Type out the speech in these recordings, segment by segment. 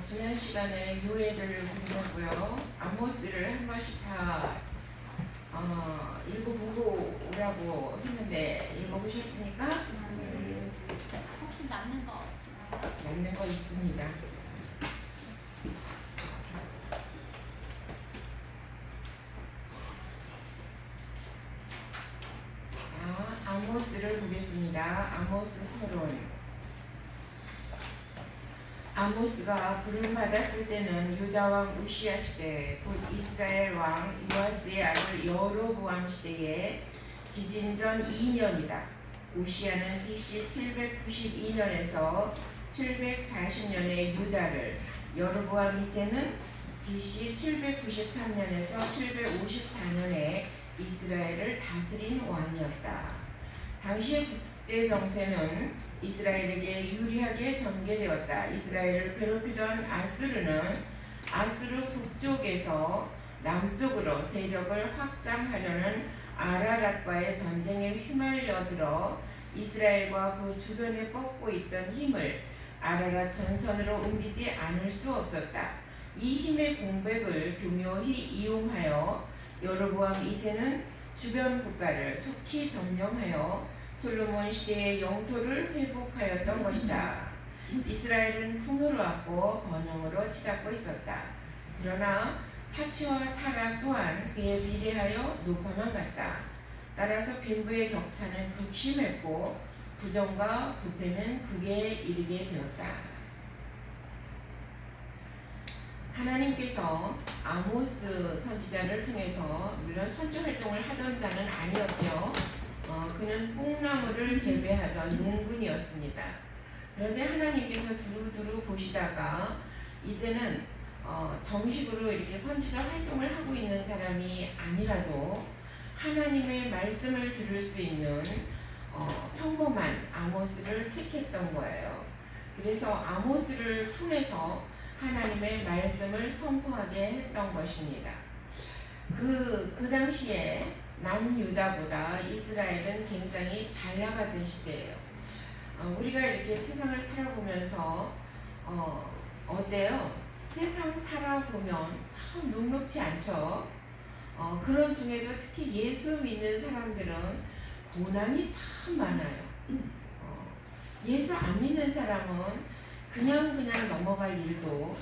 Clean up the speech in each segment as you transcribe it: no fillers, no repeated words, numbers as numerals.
지난 시간에 요엘을 공부하고요. 아모스를 한 번씩 다 읽어보고 오라고 했는데 읽어보셨습니까? 혹시 남는 거 없나요? 남는 거 있습니다. 자, 아모스를 보겠습니다. 아모스 서론. 아모스가 부름 받았을 때는 유다 왕 우시야 시대, 곧 이스라엘 왕 요아스의 아들 여로보암 시대에 지진전 2년이다. 우시야는 BC 792년에서 740년에 유다를, 여로보암 2세는 BC 793년에서 754년에 이스라엘을 다스린 왕이었다. 당시의 국제 정세는 이스라엘에게 유리하게 전개되었다. 이스라엘을 괴롭히던 아수르는 아수르 북쪽에서 남쪽으로 세력을 확장하려는 아라랏과의 전쟁에 휘말려들어 이스라엘과 그 주변에 뻗고 있던 힘을 아라랏 전선으로 옮기지 않을 수 없었다. 이 힘의 공백을 교묘히 이용하여 여로보암 2세는 주변 국가를 속히 점령하여 솔로몬 시대의 영토를 회복하였던 것이다. 이스라엘은 풍요로웠고 번영으로 치닫고 있었다. 그러나 사치와 타락 또한 그에 비례하여 높아만 갔다. 따라서 빈부의 격차는 극심했고 부정과 부패는 극에 이르게 되었다. 하나님께서 아모스 선지자를 통해서, 물론 선지 활동을 하던 자는 아니었죠. 그는 뽕나무를 재배하던 농군이었습니다. 그런데 하나님께서 두루두루 보시다가 이제는 정식으로 이렇게 선지자 활동을 하고 있는 사람이 아니라도 하나님의 말씀을 들을 수 있는 평범한 아모스를 택했던 거예요. 그래서 아모스를 통해서 하나님의 말씀을 선포하게 했던 것입니다. 그 당시에 남유다보다 이스라엘은 굉장히 잘 나가던 시대예요. 우리가 이렇게 세상을 살아보면서 어때요? 세상 살아보면 참 녹록지 않죠. 그런 중에도 특히 예수 믿는 사람들은 고난이 참 많아요. 예수 안 믿는 사람은 그냥 넘어갈 일도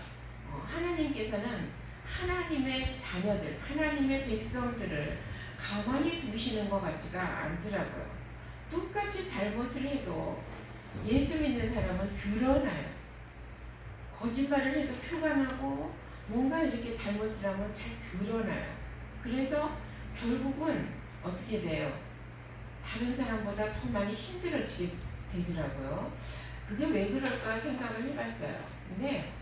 하나님께서는 하나님의 자녀들, 하나님의 백성들을 가만히 두시는 것 같지가 않더라고요. 똑같이 잘못을 해도 예수 믿는 사람은 드러나요. 거짓말을 해도 표가 나고 뭔가 이렇게 잘못을 하면 잘 드러나요. 그래서 결국은 어떻게 돼요? 다른 사람보다 더 많이 힘들어지게 되더라고요. 그게 왜 그럴까 생각을 해봤어요. 근데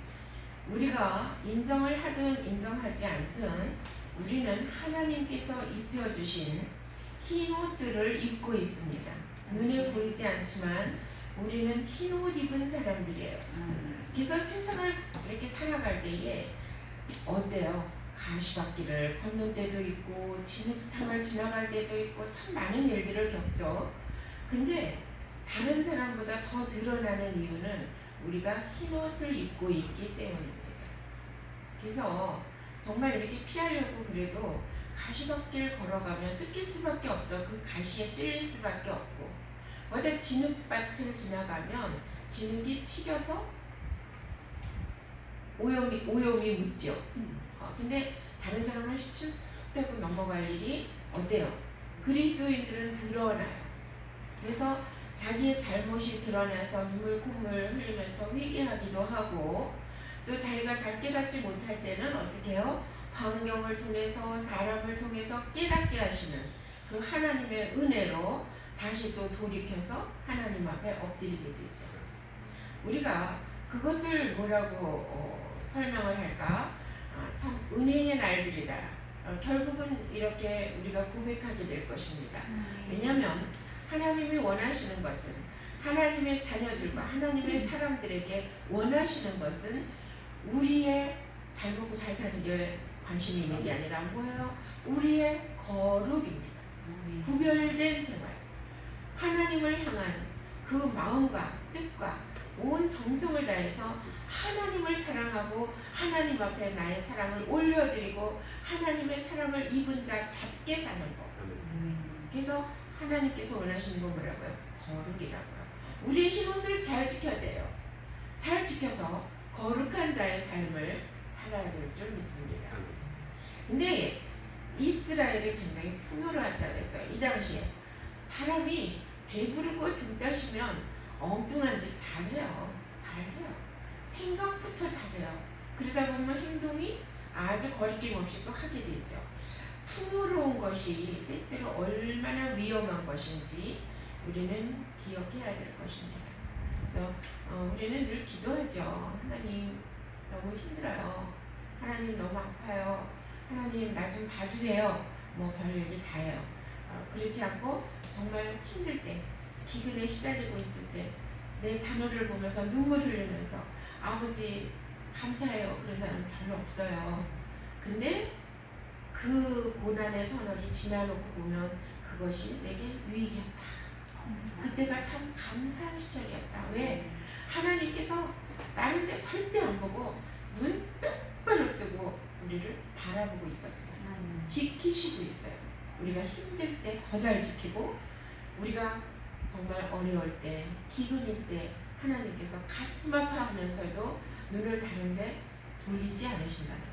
우리가 인정을 하든 인정하지 않든 우리는 하나님께서 입혀주신 흰 옷들을 입고 있습니다. 눈에 보이지 않지만 우리는 흰 옷 입은 사람들이에요. 그래서 세상을 이렇게 살아갈 때에 어때요? 가시밭길을 걷는 때도 있고 진흙탕을 지나갈 때도 있고 참 많은 일들을 겪죠. 근데 다른 사람보다 더 드러나는 이유는 우리가 흰 옷을 입고 있기 때문입니다. 그래서 정말 이렇게 피하려고 그래도 가시밭길 걸어가면 뜯길 수밖에 없어. 그 가시에 찔릴 수밖에 없고, 어디 진흙밭을 지나가면 진흙이 튀겨서 오염이 묻죠. 근데 다른 사람을 시침 툭 대고 넘어갈 일이 어때요? 그리스도인들은 드러나요. 그래서 자기의 잘못이 드러나서 눈물 콧물 흘리면서 회개하기도 하고, 또 자기가 잘 깨닫지 못할 때는 어떻게 해요? 환경을 통해서 사람을 통해서 깨닫게 하시는 그 하나님의 은혜로 다시 또 돌이켜서 하나님 앞에 엎드리게 되죠. 우리가 그것을 뭐라고 설명을 할까? 참 은혜의 날들이다. 결국은 이렇게 우리가 고백하게 될 것입니다. 왜냐하면 하나님이 원하시는 것은, 하나님의 자녀들과 하나님의 사람들에게 원하시는 것은 우리의 잘 먹고 잘 사는 게 관심이 있는 게 아니라 뭐예요? 우리의 거룩입니다. 구별된 생활, 하나님을 향한 그 마음과 뜻과 온 정성을 다해서 하나님을 사랑하고 하나님 앞에 나의 사랑을 올려드리고 하나님의 사랑을 입은 자답게 사는 것. 그래서 하나님께서 원하시는 건 뭐라고요? 거룩이라고요. 우리의 흰옷을 잘 지켜야 돼요. 잘 지켜서 거룩한 자의 삶을 살아야 될 줄 믿습니다. 근데 이스라엘이 굉장히 풍요로웠다 그랬어요. 이 당시에 사람이 배부르고 등 따시면 엉뚱한 짓 잘해요. 생각부터 잘해요. 그러다 보면 행동이 아주 거리낌 없이 또 하게 되죠. 풍요로운 것이 때때로 얼마나 위험한 것인지 우리는 기억해야 될 것입니다. 그래서 우리는 늘 기도하죠. 하나님 너무 힘들어요. 하나님 너무 아파요. 하나님 나 좀 봐주세요. 뭐 별 얘기 다 해요. 그렇지 않고 정말 힘들 때, 기근에 시달리고 있을 때 내 자녀를 보면서 눈물 흘리면서 아버지 감사해요. 그런 사람 별로 없어요. 근데 그 고난의 터널이 지나놓고 보면 그것이 내게 유익이었다. 그때가 참 감사한 시절이었다. 왜? 하나님께서 다른 데 절대 안 보고 눈 똑바로 뜨고 우리를 바라보고 있거든요. 지키시고 있어요. 우리가 힘들 때 더 잘 지키고 우리가 정말 어려울 때, 기근일 때 하나님께서 가슴 아파하면서도 눈을 다른데 돌리지 않으신다는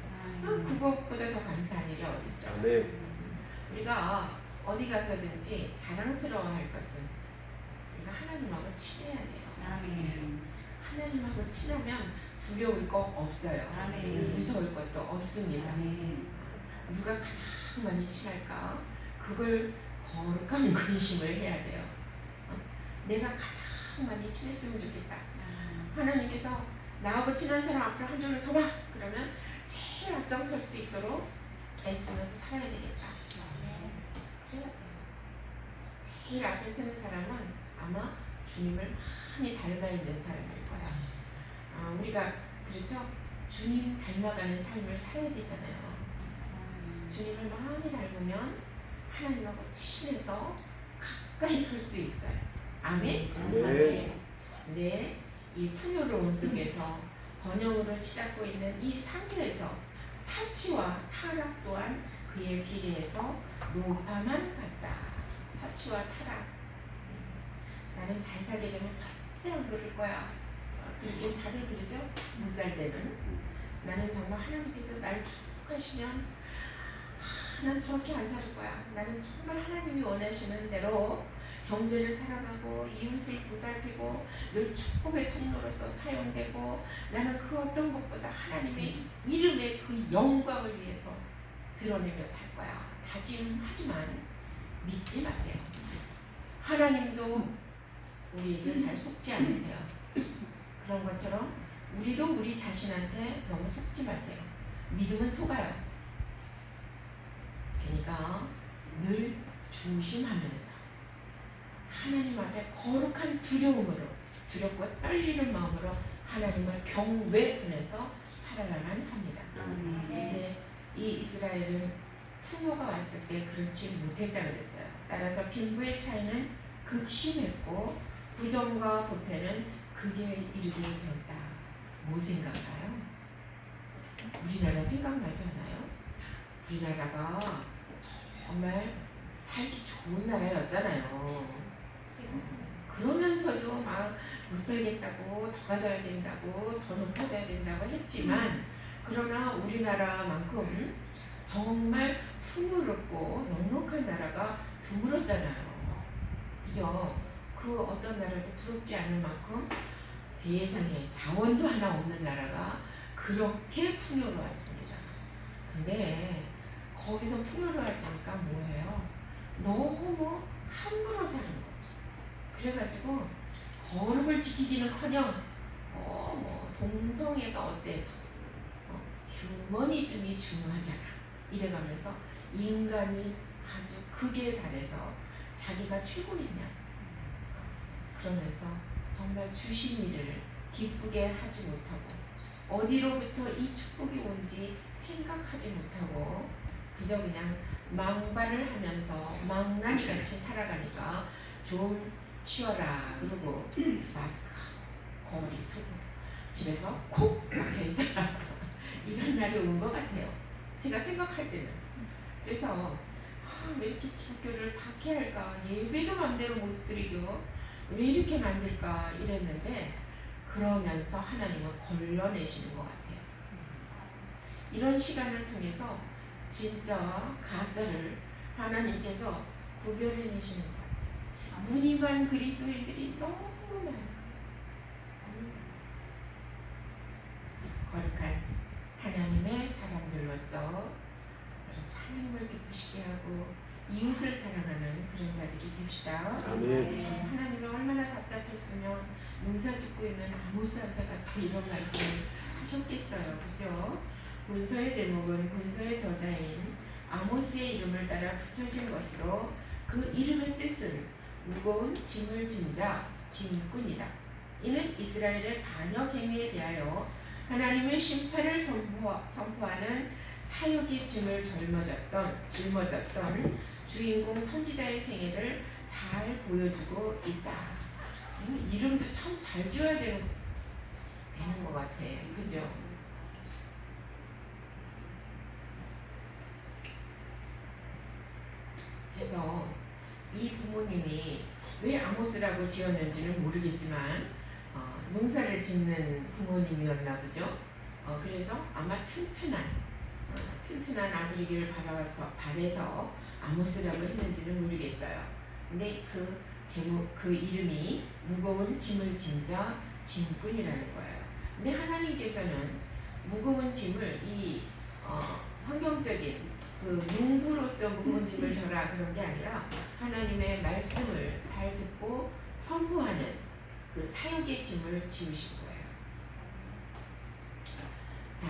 거예요. 그것보다 더 감사한 일이 어디 있어요? 네. 우리가 어디 가서든지 자랑스러워할 것은 우리가 하나님하고 친해야 돼요. 하나님하고 친하면 두려울 거 없어요. 무서울 것도 없습니다. 누가 가장 많이 친할까? 그걸 거룩한 근심을 해야 돼요. 내가 가장 많이 친했으면 좋겠다. 하나님께서 나하고 친한 사람 앞으로 한 줄로 서봐. 그러면 제일 앞장설 수 있도록 애쓰면서 살아야 되겠다. 그래야 돼요. 제일 앞에 서는 사람은 아마 주님을 많이 닮아 있는 사람일 거야. 우리가 그렇죠? 주님 닮아가는 삶을 살아야 되잖아요. 주님을 많이 닮으면 하나님하고 친해서 가까이 설 수 있어요. 아멘? 아멘. 네, 이 풍요로운 속에서 번영으로 치닫고 있는 이 상태에서 사치와 타락 또한 그에 비례해서 노파만 같다. 사치와 타락. 나는 잘 살게 되면 절대 안 그럴 거야. 이게 다들 그러죠? 못 살 때는. 나는 정말 하나님께서 날 축복하시면 난 저렇게 안 살 거야. 나는 정말 하나님이 원하시는 대로 경제를 살아가고 이웃을 보살피고 늘 축복의 통로로서 사용되고 나는 그 어떤 것보다 하나님의 이름의 그 영광을 위해서 드러내며 살 거야. 다짐하지만 믿지 마세요. 하나님도 우리에게 잘 속지 않으세요. 그런 것처럼 우리도 우리 자신한테 너무 속지 마세요. 믿음은 속아요. 그러니까 늘 조심하면서 하나님 앞에 거룩한 두려움으로 두렵고 떨리는 마음으로 하나님을 경외하면서 살아야만 합니다. 근데 이 이스라엘은 풍요가 왔을 때 그렇지 못했다 그랬어요. 따라서 빈부의 차이는 극심했고 부정과 부패는 극에 이르게 되었다. 뭐 생각나요? 우리나라 생각나지 않아요? 우리나라가 정말 살기 좋은 나라였잖아요. 그러면서도 막 못 살겠다고 더 가져야 된다고 더 높아져야 된다고 했지만 그러나 우리나라만큼 정말 풍요롭고 넉넉한 나라가 드물었잖아요. 그죠? 그 어떤 나라도 부럽지 않을 만큼 세상에 자원도 하나 없는 나라가 그렇게 풍요로웠습니다. 근데 거기서 풍요로워하지 않으니까 뭐예요? 너무 함부로 사는 거죠. 그래가지고 거룩을 지키기는커녕 뭐 동성애가 어때서 휴머니즘이 중요하잖아. 이래가면서 인간이 아주 극에 달해서 자기가 최고이냐 그러면서 정말 주신 일을 기쁘게 하지 못하고 어디로부터 이 축복이 온지 생각하지 못하고 그저 그냥 망발을 하면서 망나니같이 살아가니까 좀 쉬어라 그러고 마스크하고 거울이 두고 집에서 콕 박혀있어라 이런 날이 온 것 같아요. 제가 생각할 때는. 그래서 왜 이렇게 기독교를 박해할까, 예배도 맘대로 못 드리고 왜 이렇게 만들까 이랬는데, 그러면서 하나님은 걸러내시는 것 같아요. 이런 시간을 통해서 진짜와 가짜를 하나님께서 구별해내시는 것 같아요. 무늬만 그리스도인들이 너무 많아요. 거룩한 하나님의 사람들로서 하나님을 기쁘시게 하고 이웃을 사랑하는 그런 자들이 됩시다. 아멘. 하나님이 얼마나 답답했으면 농사 짓고 있는 아모스한테 가서 이런 말씀을 하셨겠어요. 그죠? 본서의 제목은 본서의 저자인 아모스의 이름을 따라 붙여진 것으로 그 이름의 뜻은 무거운 짐을 진 자, 짐꾼이다. 이는 이스라엘의 반역 행위에 대하여 하나님의 심판을 선포하는 사역의 짐을 짊어졌던 주인공 선지자의 생애를 잘 보여주고 있다. 이름도 참 잘 지어야 되는 것 같아. 그죠? 그래서 이 부모님이 왜 아모스라고 지었는지는 모르겠지만 농사를 짓는 부모님이었나 보죠. 그래서 아마 튼튼한 아들이기를 바라서 아모스라고 했는지는 모르겠어요. 근데 그 제목, 그 이름이 무거운 짐을 진 자, 짐꾼이라는 거예요. 근데 하나님께서는 무거운 짐을 이 환경적인 그 농부로서 무거운 짐을 져라 그런 게 아니라 하나님의 말씀을 잘 듣고 선포하는 그 사역의 짐을 지우신 거예요. 자,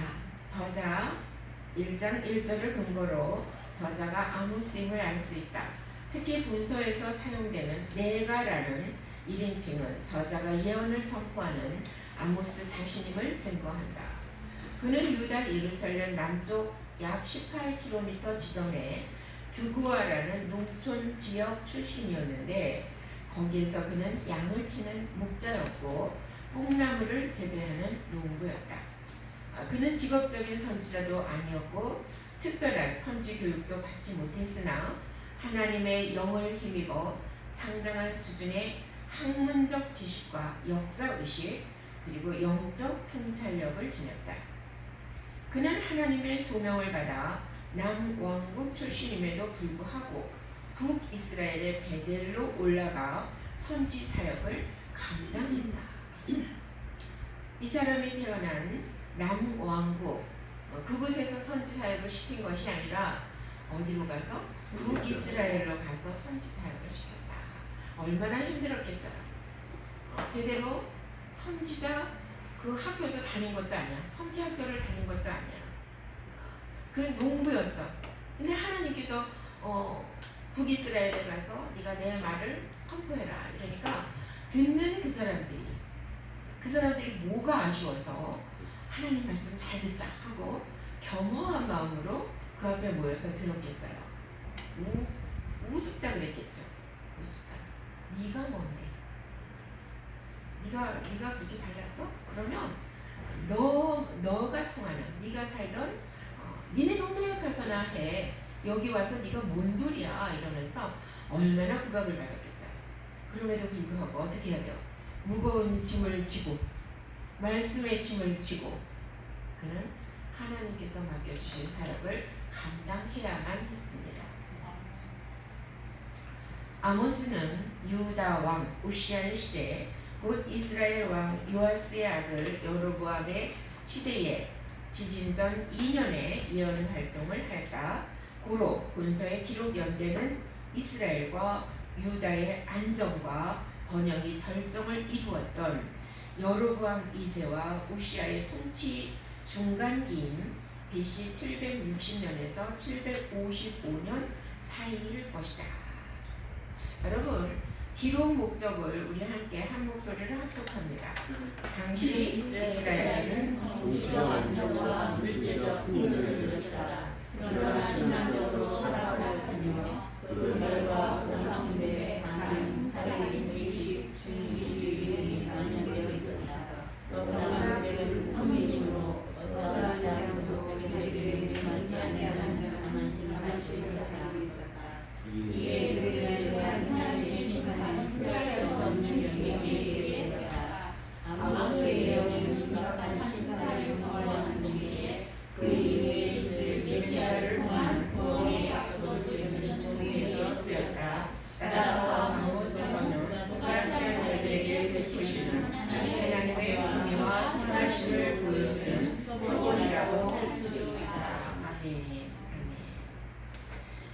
저자 1장 1절을 근거로 저자가 아모스임을 알 수 있다. 특히 본서에서 사용되는 내가라는 1인칭은 저자가 예언을 선포하는 아모스 자신임을 증거한다. 그는 유다 예루살렘 남쪽 약 18km 지점에 두구아라는 농촌 지역 출신이었는데, 거기에서 그는 양을 치는 목자였고 뽕나무를 재배하는 농부였다. 그는 직업적인 선지자도 아니었고 특별한 선지 교육도 받지 못했으나 하나님의 영을 힘입어 상당한 수준의 학문적 지식과 역사의식 그리고 영적 통찰력을 지녔다. 그는 하나님의 소명을 받아 남왕국 출신임에도 불구하고 북이스라엘의 베델로 올라가 선지 사역을 감당했다. 이 사람이 태어난 남왕국, 그곳에서 선지 사역을 시킨 것이 아니라 어디로 가서? 북이스라엘로 가서 선지 사역을 시켰다. 얼마나 힘들었겠어요. 제대로 선지자 그 학교도 다닌 것도 아니야. 선지 학교를 다닌 것도 아니야. 그런 농부였어. 근데 하나님께서 북이스라엘에 가서 네가 내 말을 선포해라 이러니까 듣는 그 사람들이 뭐가 아쉬워서 하나님 말씀 잘 듣자 하고 겸허한 마음으로 그 앞에 모여서 들었겠어요. 우습다 그랬겠죠. 우습다. 네가 뭔데? 네가 그렇게 잘났어? 그러면 너가 통하는 네가 살던 니네 동네에 가서나 해. 여기 와서 네가 뭔 소리야 이러면서 얼마나 부각을 받았겠어요. 그럼에도 불구하고 어떻게 해야 돼요? 무거운 짐을 지고 말씀의 짐을 지고 그는 하나님께서 맡겨주신 사역을 감당해야만 했습니다. 아모스는 유다 왕 우시아의 시대에 곧 이스라엘 왕 요아스의 아들 여로보암의 시대에 지진전 2년에 예언 활동을 하였다. 고로 본서의 기록 연대는 이스라엘과 유다의 안정과 번영이 절정을 이루었던 여로보암 2세와 우시아의 통치 중간기인 BC 760년에서 755년 사이일 것이다. 여러분, 기록 목적을 우리 함께 한 목소리를 합독합니다. 당시 이스라엘은 정치적 안정과 물질적 풍요를 누렸다. 그러나 신앙적으로 타락하였으며 그들과 조상 숭배, 하나님, 살아있는 의식, 중심주의에 반영되어 있었다.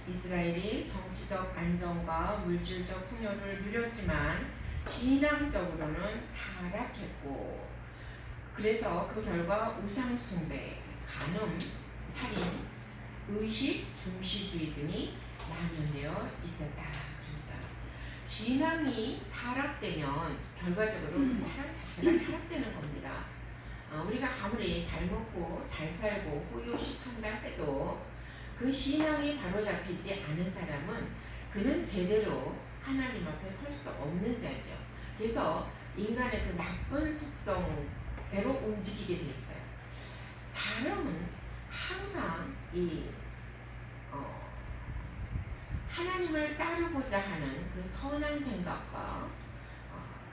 이스라엘이 정치적 안정과 물질적 풍요를 누렸지만 신앙적으로는 타락했고, 그래서 그 결과 우상숭배, 간음, 살인, 의식, 중시주의 등이 만연되어 있었다. 그랬어요. 신앙이 타락되면 결과적으로 그 사람 자체가 타락되는 겁니다. 우리가 아무리 잘 먹고 잘 살고 호의호식한다 해도 그 신앙이 바로잡히지 않은 사람은 그는 제대로 하나님 앞에 설 수 없는 자죠. 그래서 인간의 그 나쁜 속성대로 움직이게 돼 있어요. 사람은 항상 하나님을 따르고자 하는 그 선한 생각과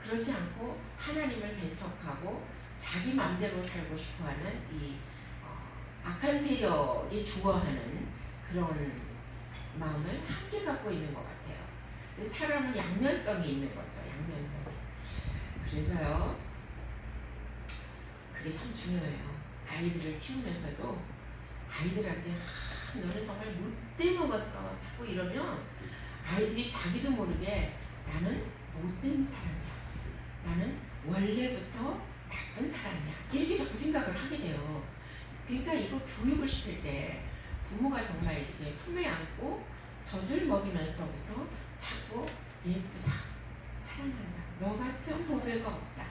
그렇지 않고 하나님을 배척하고 자기 마음대로 살고 싶어하는 악한 세력이 좋아하는 그런 마음을 함께 갖고 있는 것 같아요. 사람은 양면성이 있는 거죠. 양면성. 그래서요, 그게 참 중요해요. 아이들을 키우면서도 아이들한테 너는 정말 못돼 먹었어 자꾸 이러면 아이들이 자기도 모르게 나는 못된 사람이야, 나는 원래부터 나쁜 사람이야, 이렇게 자꾸 생각을 하게 돼요. 그러니까 이거 교육을 시킬 때 부모가 정말 이렇게 품에 안고 젖을 먹이면서부터 자꾸 예쁘다, 사랑한다, 너 같은 보배가 없다.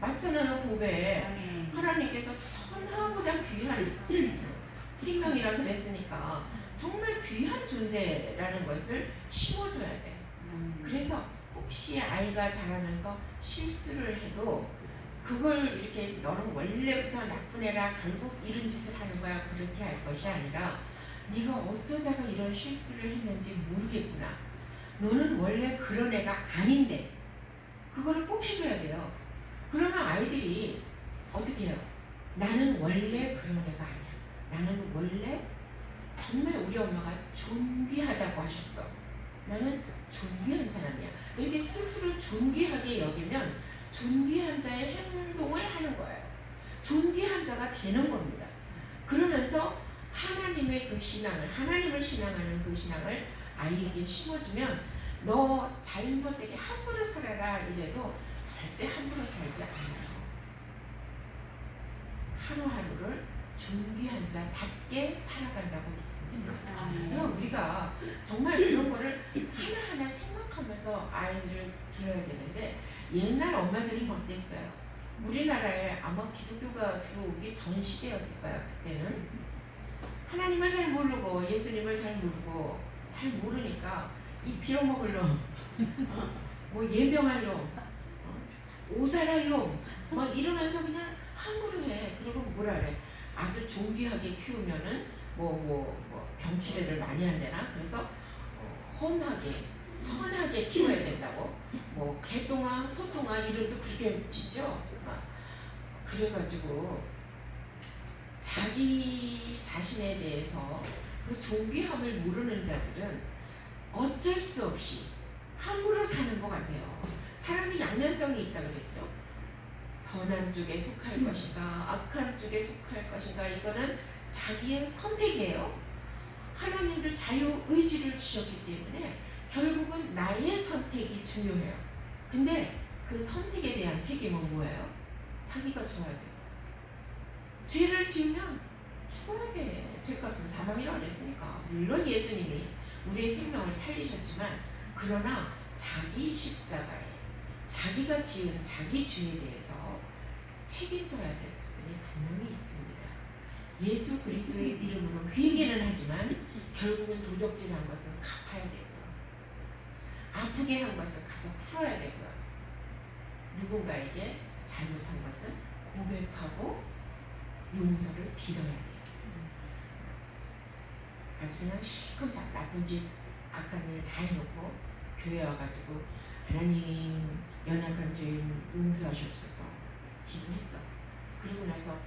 맞잖아요. 보배. 하나님께서 천하보다 귀한 생명이라 그랬으니까 정말 귀한 존재라는 것을 심어줘야 돼. 그래서 혹시 아이가 자라면서 실수를 해도 그걸 이렇게 너는 원래부터 나쁜 애라 결국 이런 짓을 하는 거야, 그렇게 할 것이 아니라 네가 어쩌다가 이런 실수를 했는지 모르겠구나, 너는 원래 그런 애가 아닌데, 그거를 꼭 해줘야 돼요. 그러면 아이들이 어떻게 해요? 나는 원래 그런 애가 아니야, 나는 원래 정말 우리 엄마가 존귀하다고 하셨어, 나는 존귀한 사람이야, 이렇게 스스로 존귀하게 여기면 존귀한 자의 행동을 하는 거예요. 존귀한 자가 되는 겁니다. 그러면서 하나님의 그 신앙을, 하나님을 신앙하는 그 신앙을 아이에게 심어주면 너 잘못되게 함부로 살아라 이래도 절대 함부로 살지 않아요. 하루하루를 존귀한 자답게 살아간다고 믿습니다. 그러니까 우리가 정말 그런 거를 하나하나 생각하면서 아이들을 길러야 되는데, 옛날 엄마들이 어땠어요? 우리나라에 아마 기독교가 들어오기 전 시대였을 거예요. 그때는 하나님을 잘 모르고 예수님을 잘 모르고, 잘 모르니까 이 빌어먹을 놈, 뭐 예명할 놈, 오살할 놈, 막 이러면서 그냥 함부로 해. 그리고 뭐라 그래? 아주 존귀하게 키우면은 병치레를 많이 한대나? 그래서 험하게, 천하게 키워야 된다고. 뭐 개똥아, 소똥아 이름도 그렇게 짓죠. 그래가지고 자기 자신에 대해서 그 존귀함을 모르는 자들은 어쩔 수 없이 함부로 사는 것 같아요. 사람이 양면성이 있다 그랬죠. 선한 쪽에 속할 것인가, 악한 쪽에 속할 것인가, 이거는 자기의 선택이에요. 하나님도 자유의지를 주셨기 때문에 결국은 나의 선택이 중요해요. 근데 그 선택에 대한 책임은 뭐예요? 자기가 져야 돼요. 죄를 지으면 죽어야 돼. 죄값은 사망이라고 그랬으니까. 물론 예수님이 우리의 생명을 살리셨지만, 그러나 자기 십자가에 자기가 지은 자기 죄에 대해서 책임져야 될 부분이 분명히 있습니다. 예수 그리스도의 이름으로 회개는 하지만 결국은 도적질한 것은 갚아야 되고요. 아프게 한 것은 가서 풀어야 되고요. 누군가에게 잘못한 것은 고백하고 용서를 빌어야 돼요. 아주 그냥 실컷 나쁜 짓, 악한 일 다 해놓고 교회 와가지고 하나님 연약한 죄인 용서하시옵소서 기도했어. 그러고 나서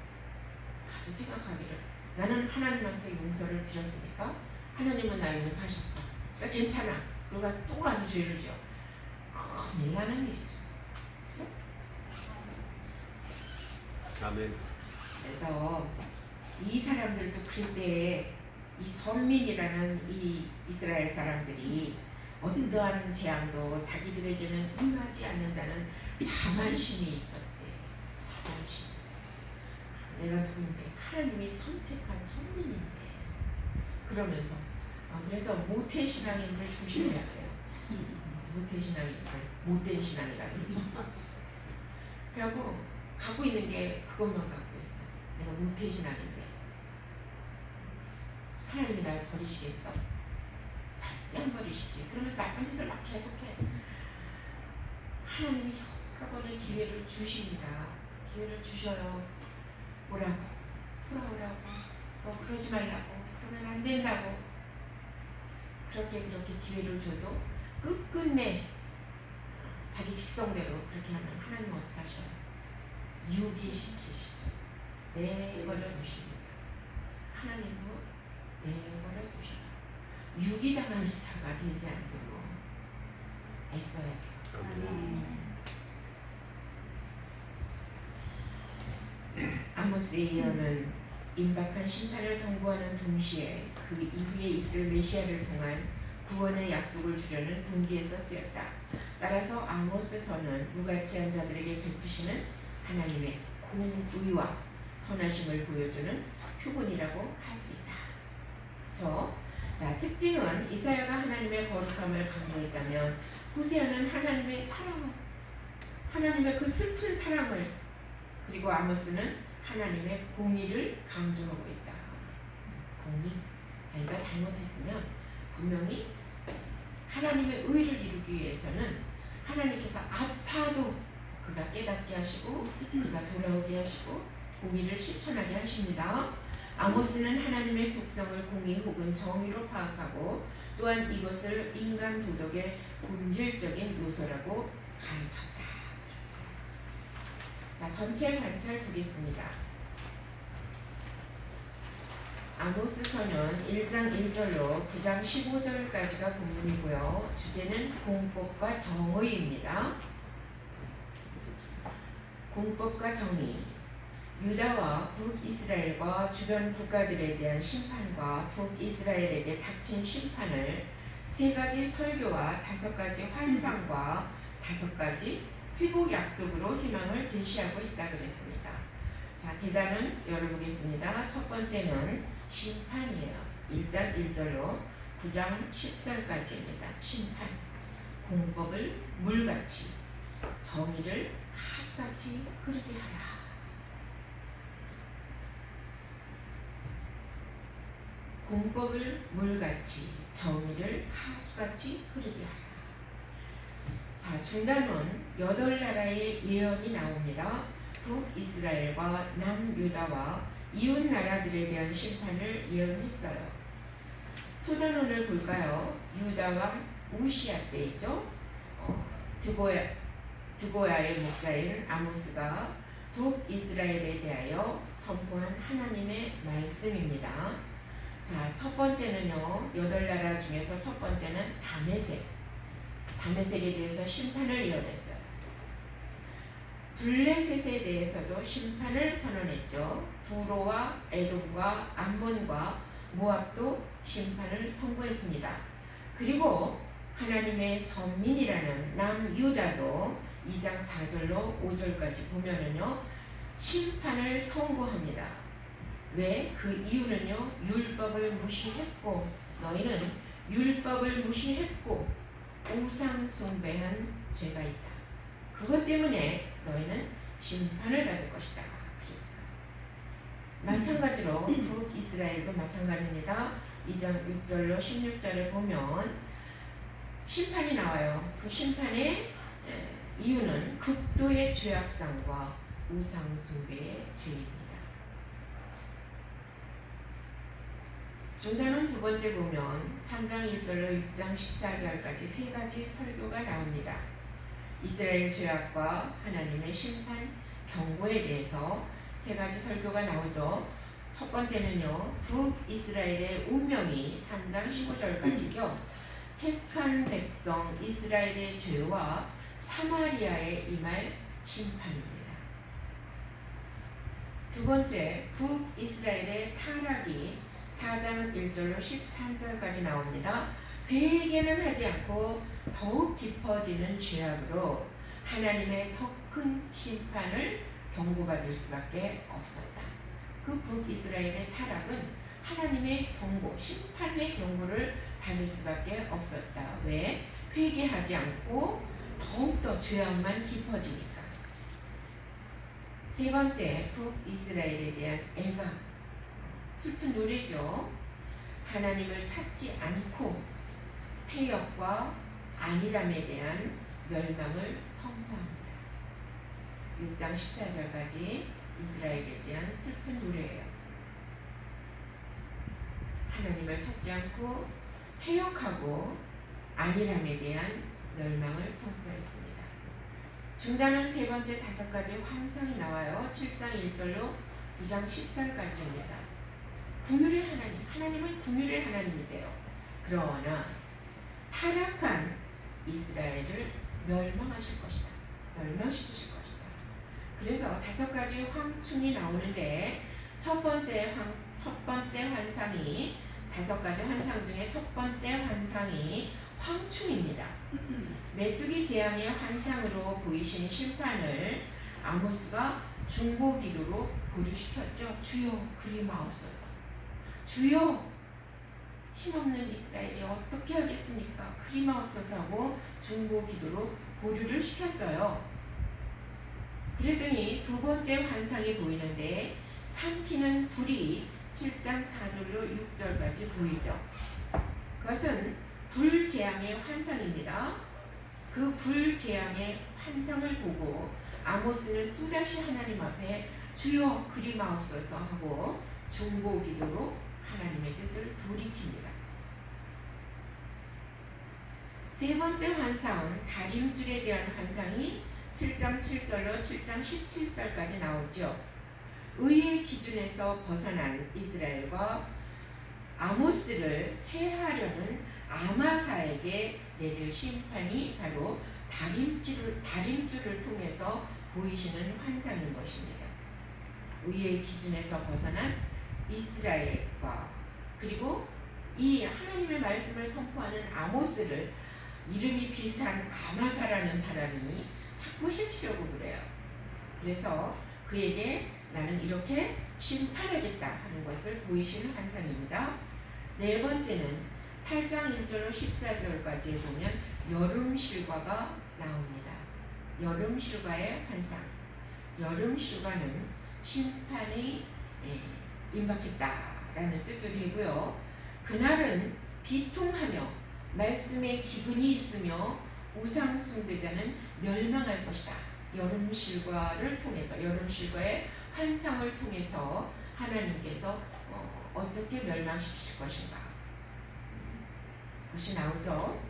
아주 생각하기를, 나는 하나님한테 용서를 빌었으니까 하나님은 나 용서하셨어, 그러니까 괜찮아. 그러고 가서 또 가서 죄를 지어. 큰일 나는 일이죠. 그렇죠? 아멘. 그래서 이 사람들도 그때 이 선민이라는 이 이스라엘 사람들이 어떠한 재앙도 자기들에게는 임하지 않는다는 자만심이 있었대. 자만심. 내가 누군데 하나님이 선택한 선민인데. 그러면서 그래서 모태신앙인들 조심해야 돼요. 모태신앙인들 못된 신앙이라 그러죠. 그리고 갖고 있는 게 그것만 갖고 있어. 내가 모태신앙인데 하나님이 날 버리시겠어? 절대 안 버리시지. 그러면서 나쁜 짓을 막 계속해. 하나님이 여러 번의 기회를 주십니다. 기회를 주셔요. 오라고, 돌아오라고, 그러지 말라고, 그러면 안 된다고. 그렇게 기회를 줘도 끝끝내 자기 직성대로 그렇게 하면 하나님은 어떻게 하셔요? 유기시키시죠. 내버려 두십니다. 하나님은 내버려 두셔요. 유기당하는 자가 되지 않도록 애써야 돼요. 아모스의 예언은 임박한 심판을 경고하는 동시에 그 이후에 있을 메시아를 통한 구원의 약속을 주려는 동기에서 쓰였다. 따라서 아모스서는 무가치한 자들에게 베푸시는 하나님의 공의와 선하심을 보여주는 표본이라고 할 수 있다. 그렇죠? 자, 특징은 이사야가 하나님의 거룩함을 강조했다면 호세아는 하나님의 사랑을, 하나님의 그 슬픈 사랑을, 그리고 아모스는 하나님의 공의를 강조하고 있다. 공의. 자기가 잘못했으면 분명히 하나님의 의를 이루기 위해서는 하나님께서 아파도 그가 깨닫게 하시고 그가 돌아오게 하시고 공의를 실천하게 하십니다. 아모스는 하나님의 속성을 공의 혹은 정의로 파악하고 또한 이것을 인간 도덕의 본질적인 요소라고 가르쳤다. 자, 전체 관찰 보겠습니다. 아모스서는 1장 1절로 9장 15절까지가 본문이고요. 주제는 공법과 정의입니다. 공법과 정의. 유다와 북이스라엘과 주변 국가들에 대한 심판과 북이스라엘에게 닥친 심판을 3가지 설교와 5가지 환상과 5가지 회복 약속으로 희망을 제시하고 있다 그랬습니다. 자, 대단은 열어보겠습니다. 첫 번째는 심판이에요. 1장 1절로 9장 10절까지입니다. 심판. 공법을 물같이, 정의를 하수같이 흐르게 하라. 공법을 물같이, 정의를 하수같이 흐르게 하라. 자, 중단은 8나라의 예언이 나옵니다. 북이스라엘과 남유다와 이웃 나라들에 대한 심판을 예언했어요. 소단원을 볼까요? 유다왕 우시아 때이죠. 드고야의 목자인 아모스가 북이스라엘에 대하여 선포한 하나님의 말씀입니다. 자, 첫 번째는요, 8나라 중에서 첫 번째는 다메섹에 대해서 심판을 예언했어요. 블레셋에 대해서도 심판을 선언했죠. 두로와 에돔과 암몬과 모압도 심판을 선고했습니다. 그리고 하나님의 선민이라는 남유다도 2장 4절로 5절까지 보면은요, 심판을 선고합니다. 왜? 그 이유는요, 율법을 무시했고, 너희는 율법을 무시했고 우상 숭배한 죄가 있다. 그것 때문에 너희는 심판을 받을 것이다. 그랬어요. 마찬가지로 북이스라엘도 마찬가지입니다. 2장 6절로 16절을 보면 심판이 나와요. 그 심판의 이유는 극도의 죄악상과 우상 숭배의 죄입니다. 중단은 두 번째 보면 3장 1절로 6장 14절까지 3가지 설교가 나옵니다. 이스라엘 죄악과 하나님의 심판, 경고에 대해서 3가지 설교가 나오죠. 첫 번째는요, 북이스라엘의 운명이 3장 15절까지죠. 택한 백성 이스라엘의 죄와 사마리아에 임할 심판입니다. 두 번째, 북이스라엘의 타락이 4장 1절로 13절까지 나옵니다. 회개는 하지 않고 더욱 깊어지는 죄악으로 하나님의 더 큰 심판을 경고받을 수밖에 없었다. 그 북이스라엘의 타락은 하나님의 경고, 심판의 경고를 받을 수밖에 없었다. 왜? 회개하지 않고 더욱더 죄악만 깊어지니까. 세 번째, 북이스라엘에 대한 애가 슬픈 노래죠. 하나님을 찾지 않고 패역과 안일함에 대한 멸망을 선포합니다. 6장 14절까지 이스라엘에 대한 슬픈 노래예요. 하나님을 찾지 않고 패역하고 안일함에 대한 멸망을 선포했습니다. 중단은 세 번째 5가지 환상이 나와요. 7장 1절로 9장 10절까지입니다. 긍휼의 하나님, 하나님은 긍휼의 하나님이세요. 그러나 타락한 이스라엘을 멸망하실 것이다. 멸망시키실 것이다. 그래서 5가지 황충이 나오는데 첫 번째 환상이 5가지 환상 중에 첫 번째 환상이 황충입니다. 메뚜기 재앙의 환상으로 보이신 심판을 아모스가 중보 기도로 보류시켰죠. 주여 그리 마옵소서. 주여 힘없는 이스라엘이 어떻게 하겠습니까? 그리 마옵소서 하고 중보 기도로 보류를 시켰어요. 그랬더니 두 번째 환상이 보이는데 삼키는 불이 7장 4절로 6절까지 보이죠. 그것은 불재앙의 환상입니다. 그 불재앙의 환상을 보고 아모스는 또다시 하나님 앞에 주여 그리 마옵소서 하고 중보 기도로 하나님의 뜻을 돌이킵니다. 세 번째 환상은 다림줄에 대한 환상이 7장 7절로 7장 17절까지 나오죠. 의의 기준에서 벗어난 이스라엘과 아모스를 해하려는 아마사에게 내릴 심판이 바로 다림줄을 통해서 보이시는 환상인 것입니다. 의의 기준에서 벗어난 이스라엘과 그리고 이 하나님의 말씀을 선포하는 아모스를 이름이 비슷한 아마사라는 사람이 자꾸 해치려고 그래요. 그래서 그에게 나는 이렇게 심판하겠다 하는 것을 보이시는 환상입니다. 네 번째는 8장 1절로 14절까지 보면 여름실과가 나옵니다. 여름실과의 환상. 여름실과는 심판이 임박했다라는 뜻도 되고요. 그날은 비통하며 말씀에 기근이 있으며 우상 숭배자는 멸망할 것이다. 여름실과를 통해서 여름실과의 환상을 통해서 하나님께서 어떻게 멸망시키실 것인가 그것이 나오죠.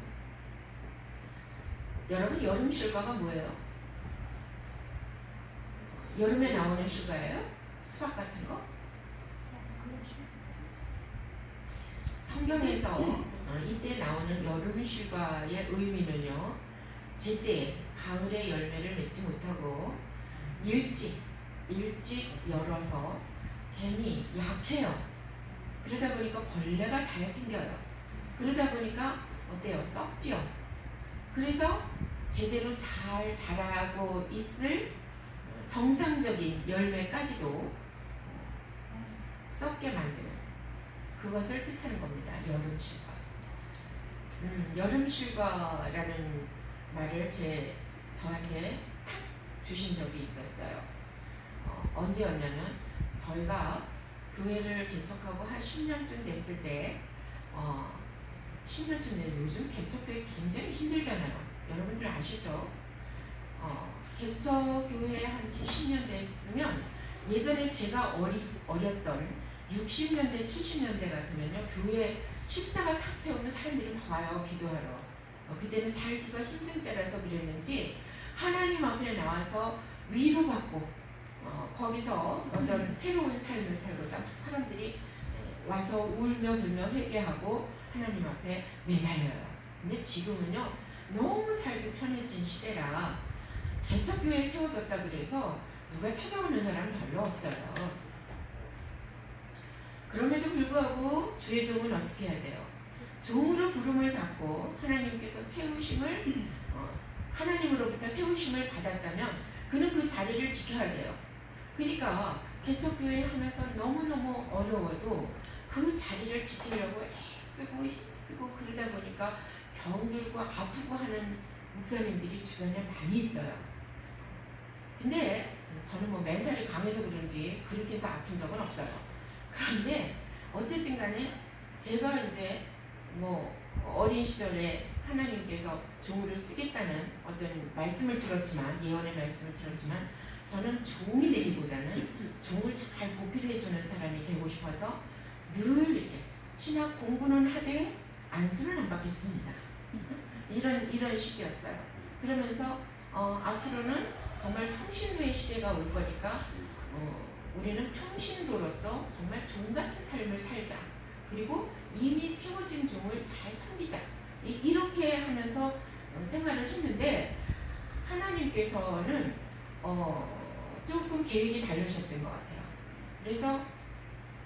여러분 여름실과가 뭐예요? 여름에 나오는 실과예요? 수박 같은 거? 성경에서 이때 나오는 여름실과의 의미는요, 제때 가을에 열매를 맺지 못하고 일찍 열어서 괜히 약해요. 그러다 보니까 벌레가 잘 생겨요. 그러다 보니까 어때요? 썩지요. 그래서 제대로 잘 자라고 있을 정상적인 열매까지도 썩게 만드는 그것을 뜻하는 겁니다. 여름실과. 여름실과라는 말을 저한테 탁 주신 적이 있었어요. 언제였냐면 저희가 교회를 개척하고 한 10년쯤 됐을 때 10년쯤 된 요즘 개척교회 굉장히 힘들잖아요. 여러분들 아시죠? 개척교회 한 10년 됐으면 예전에 제가 어렸던 60년대 70년대 같으면요 교회에 십자가 탁 세우면 사람들이 막 와요. 기도하러. 그때는 살기가 힘든 때라서 그랬는지 하나님 앞에 나와서 위로받고 거기서 어떤 새로운 삶을 살고자 막 사람들이 와서 울며 불며 회개하고 하나님 앞에 매달려요. 근데 지금은요 너무 살기 편해진 시대라 개척교회 세워졌다 그래서 누가 찾아오는 사람은 별로 없어요. 그럼에도 불구하고 주의 종은 어떻게 해야 돼요? 종으로 부름을 받고 하나님께서 세우심을 하나님으로부터 세우심을 받았다면 그는 그 자리를 지켜야 돼요. 그러니까 개척교회 하면서 너무너무 어려워도 그 자리를 지키려고 애쓰고 힘쓰고 그러다 보니까 병들고 아프고 하는 목사님들이 주변에 많이 있어요. 근데 저는 뭐 멘탈이 강해서 그런지 그렇게 해서 아픈 적은 없어요. 그런데 어쨌든 간에 제가 이제 뭐 어린 시절에 하나님께서 종을 쓰겠다는 어떤 말씀을 들었지만, 예언의 말씀을 들었지만, 저는 종이 되기보다는 종을 잘 보필해주는 사람이 되고 싶어서 늘 이렇게 신학 공부는 하되 안수는 안 받겠습니다. 이런 식이었어요. 그러면서 앞으로는 정말 평신도의 시대가 올 거니까 우리는 평신도로서 정말 종 같은 삶을 살자. 그리고 이미 세워진 종을 잘 섬기자. 이렇게 하면서 생활을 했는데 하나님께서는 조금 계획이 다르셨던 것 같아요. 그래서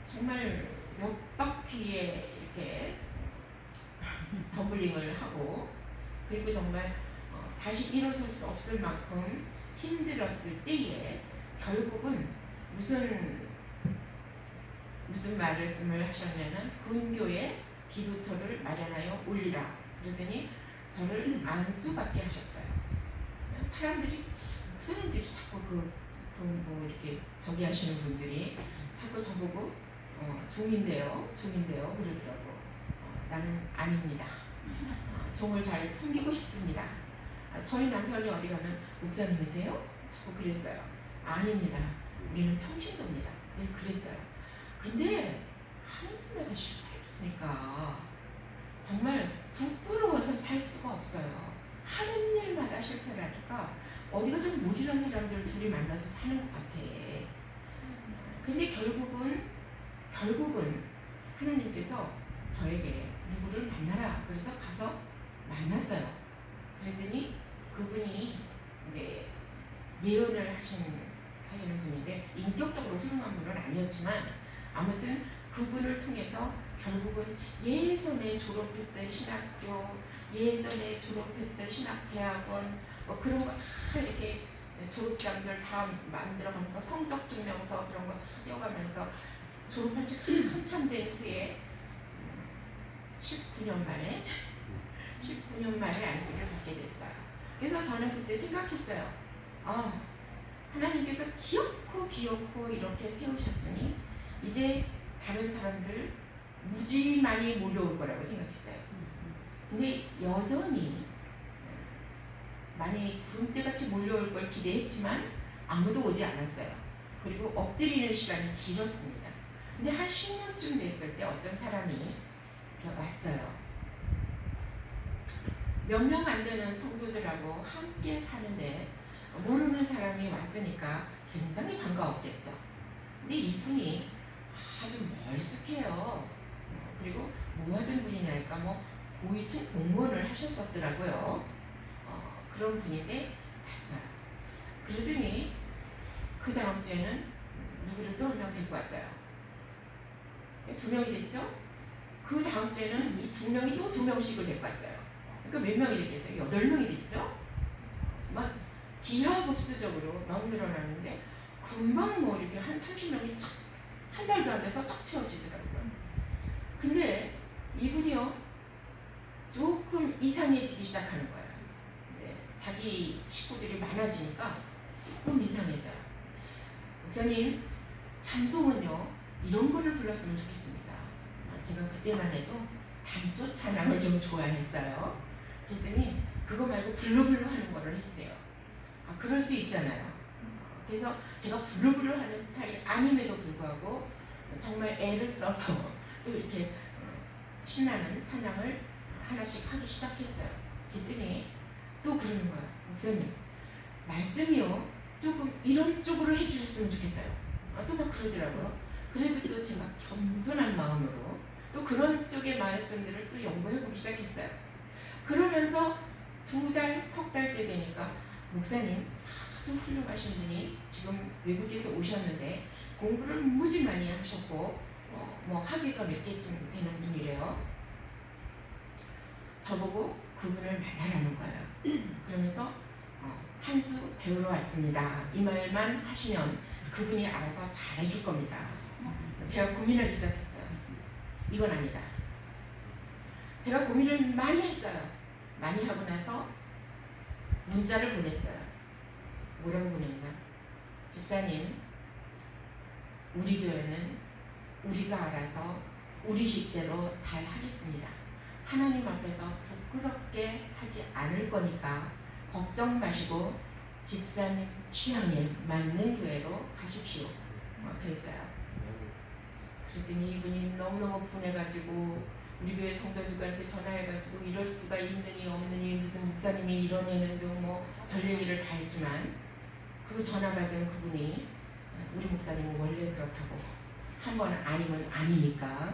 정말 몇 바퀴에 이렇게 덤블링을 하고 그리고 정말 다시 일어설 수 없을 만큼 힘들었을 때에 결국은 무슨 말씀을 하셨냐면 군교에 기도처를 마련하여 올리라. 그러더니 저를 안수받게 하셨어요. 사람들이 목사님들이 자꾸 뭐 이렇게 저기 하시는 분들이 자꾸 저보고 종인데요 그러더라고. 나는 아닙니다. 종을 잘 섬기고 싶습니다. 저희 남편이 어디 가면 목사님이세요? 자꾸 그랬어요. 아닙니다. 우리는 평신도입니다. 그랬어요. 근데 하나님마다 실패하니까 정말 부끄러워서 살 수가 없어요. 하는 일마다 실패를 하니까 어디가 좀 모질한 사람들 둘이 만나서 사는 것 같아. 근데 결국은 하나님께서 저에게 누구를 만나라. 그래서 가서 만났어요. 그랬더니 그분이 이제 예언을 하시는 분인데 인격적으로 훌륭한 분은 아니었지만 아무튼 그분을 통해서 결국은 예전에 졸업했던 신학교, 예전에 졸업했던 신학대학원 뭐 그런 거 다 이렇게 졸업장들 다 만들어가면서 성적 증명서 그런 거 다 떼어가면서 졸업한 지 한참 된 후에 19년 만에 안수를 받게 됐어요. 그래서 저는 그때 생각했어요. 하나님께서 기어코 이렇게 세우셨으니 이제 다른 사람들 무지 많이 몰려올 거라고 생각했어요. 근데 여전히 많이 군대같이 몰려올 걸 기대했지만 아무도 오지 않았어요. 그리고 엎드리는 시간이 길었습니다. 근데 한 10년쯤 됐을 때 어떤 사람이 이렇게 왔어요. 몇 명 안 되는 성도들하고 함께 사는데 모르는 사람이 왔으니까 굉장히 반가웠겠죠. 근데 이분이 아주 멀쓱해요. 그리고 뭐 하던 분이냐니까 뭐 고위층 공무원을 하셨었더라고요. 그런 분인데 봤어요. 그러더니 그 다음 주에는 누구를 또 한 명 데리고 왔어요. 2명이 됐죠? 그 다음 주에는 이 2명이 또 2명씩을 데리고 왔어요. 그러니까 몇 명이 됐겠어요? 8명이 됐죠? 막 기하급수적으로 막 늘어나는데 금방 뭐 이렇게 한 30명이 한 달도 안 돼서 쫙 채워지더라고요. 근데 이분이요 조금 이상해지기 시작하는 거예요. 자기 식구들이 많아지니까 조금 이상해져요. 목사님 찬송은요 이런 거를 불렀으면 좋겠습니다. 제가 그때만 해도 단조 찬양을 좀 좋아했어요. 그랬더니 그거 말고 블루블루 하는 거를 해주세요. 그럴 수 있잖아요. 그래서 제가 블루블루 하는 스타일 아님에도 불구하고 정말 애를 써서 또 이렇게 신나는 찬양을 하나씩 하기 시작했어요. 그랬더니 또 그러는 거예요. 목사님 말씀이요 조금 이런 쪽으로 해주셨으면 좋겠어요. 또 막 그러더라고요. 그래도 또 제가 겸손한 마음으로 또 그런 쪽의 말씀들을 또 연구해보기 시작했어요. 그러면서 2달, 석 달째 되니까 목사님 아주 훌륭하신 분이 지금 외국에서 오셨는데 공부를 무지 많이 하셨고 뭐 학위가 몇 개쯤 되는 분이래요. 저보고 그분을 만나라는 거예요. 그러면서 한 수 배우러 왔습니다. 이 말만 하시면 그분이 알아서 잘해줄 겁니다. 제가 고민하기 시작했어요. 이건 아니다. 제가 고민을 많이 했어요. 많이 하고 나서 문자를 보냈어요. 뭐라고 보냈나? 집사님, 우리 교회는 우리가 알아서 우리 식대로 잘 하겠습니다. 하나님 앞에서 부끄럽게 하지 않을 거니까 걱정 마시고 집사님 취향에 맞는 교회로 가십시오. 그랬어요. 그랬더니 이분이 너무너무 분해가지고 우리 교회 성도 누구한테 전화해가지고 이럴 수가 있느니 없느니 무슨 목사님이 이러냐는 등 뭐 별 얘기를 다 했지만 그 전화 받은 그분이 우리 목사님은 원래 그렇다고 한 번 아니면 아니니까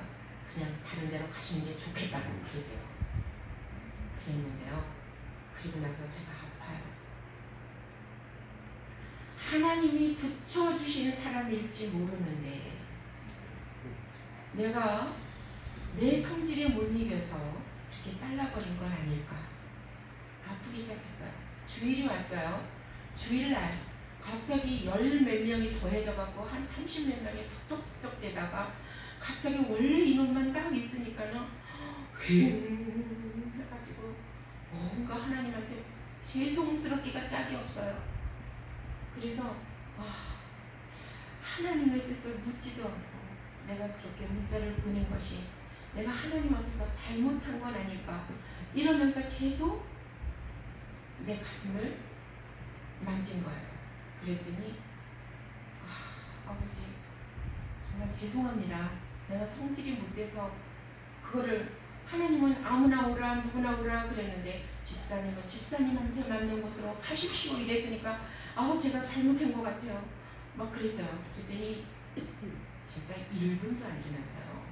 그냥 다른 데로 가시는 게 좋겠다고 그랬대요. 그랬는데요. 그리고 나서 제가 아파요. 하나님이 붙여주신 사람일지 모르는데 내가 내 성질에 못 이겨서 그렇게 잘라버린 건 아닐까. 아프기 시작했어요. 주일이 왔어요. 주일날 갑자기 열 몇 명이 더해져갖고 한 30 몇 명이 북적북적 되다가 갑자기 원래 인원만 딱 있으니까는 휑 해가지고 뭔가 하나님한테 죄송스럽기가 짝이 없어요. 그래서 하나님의 뜻을 묻지도 않고 내가 그렇게 문자를 보낸 것이 내가 하나님 앞에서 잘못한 건 아닐까 이러면서 계속 내 가슴을 만진 거예요. 그랬더니 아버지 정말 죄송합니다. 내가 성질이 못돼서 그거를 하나님은 아무나 오라 누구나 오라 그랬는데 집사님은 집사님한테 맞는 곳으로 가십시오 이랬으니까 제가 잘못한 것 같아요. 막 그랬어요. 그랬더니 진짜 1분도 안 지났어요.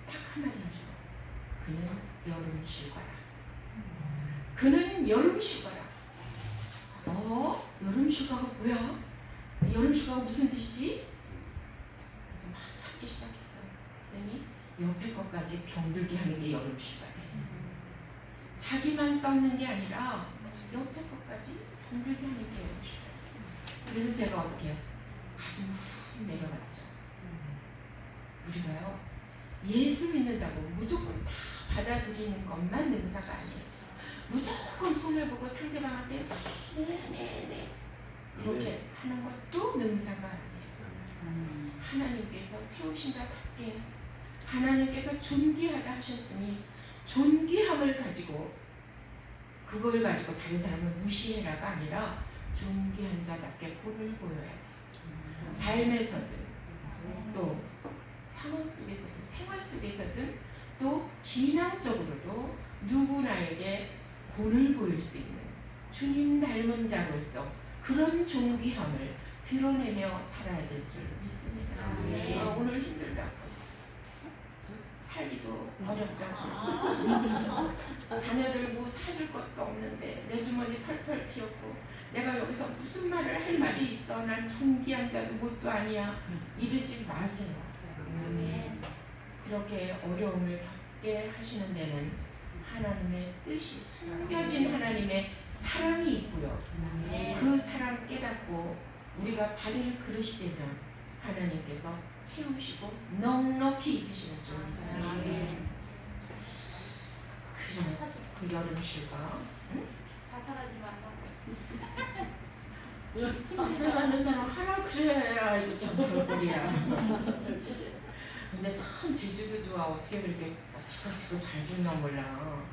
딱 한마디 하죠. 그는 여름 실과라. 그는 여름 실과라. 여름 실과가 뭐야? 여름 실과가 무슨 뜻이지? 그래서 막 찾기 시작했어요. 그랬더니 옆에 것까지 병들게 하는 게 여름 실과래. 자기만 썩는 게 아니라 옆에 것까지 병들게 하는 게 여름 실과래. 그래서 제가 어떻게 해요? 가슴 훅 내려갔죠. 우리가요 예수 믿는다고 무조건 다 받아들이는 것만 능사가 아니에요. 무조건 손을 보고 상대방한테 네네네 이렇게 하는 것도 능사가 아니에요. 하나님께서 세우신 자답게 하나님께서 존귀하다 하셨으니 존귀함을 가지고 그걸 가지고 다른 사람을 무시해라가 아니라 존귀한 자답게 본을 보여야 돼요. 삶에서든 또 상황 속에서든 생활 속에서든 또 신앙적으로도 누구나에게 본을 보일 수 있는 주님 닮은 자로서 그런 존귀함을 드러내며 살아야 될 줄 믿습니다. 오늘 힘들다. 살기도 어렵다. 자녀들 뭐 사줄 것도 없는데 내 주머니 털털 비었고 내가 여기서 무슨 말을 할 말이 있어. 난 존귀한 자도 뭣도 아니야. 이러지 마세요. 그렇게 어려움을 겪게 하시는 데는 하나님의 뜻이 숨겨진 하나님의 사랑이 있고요. 그 사랑 깨닫고 우리가 받을 그릇이 되면 하나님께서 채우시고 넉넉히 입히시는 줄 믿습니다. 그 여름 실과 자살하지 말라고. 자살하는 사람 하라 그래야 이거 참 별꼴이야. 근데 참 제주도 좋아. 어떻게 그렇게 치고치고 잘 죽나 몰라.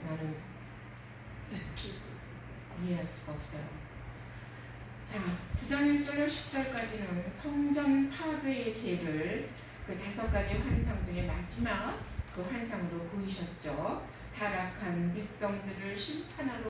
나는 이해할 수가 없어요. 자, 9장 1절로 10절까지는 성전 파괴의 죄를 그 5가지 환상 중에 마지막 그 환상으로 보이셨죠. 타락한 백성들을 심판하러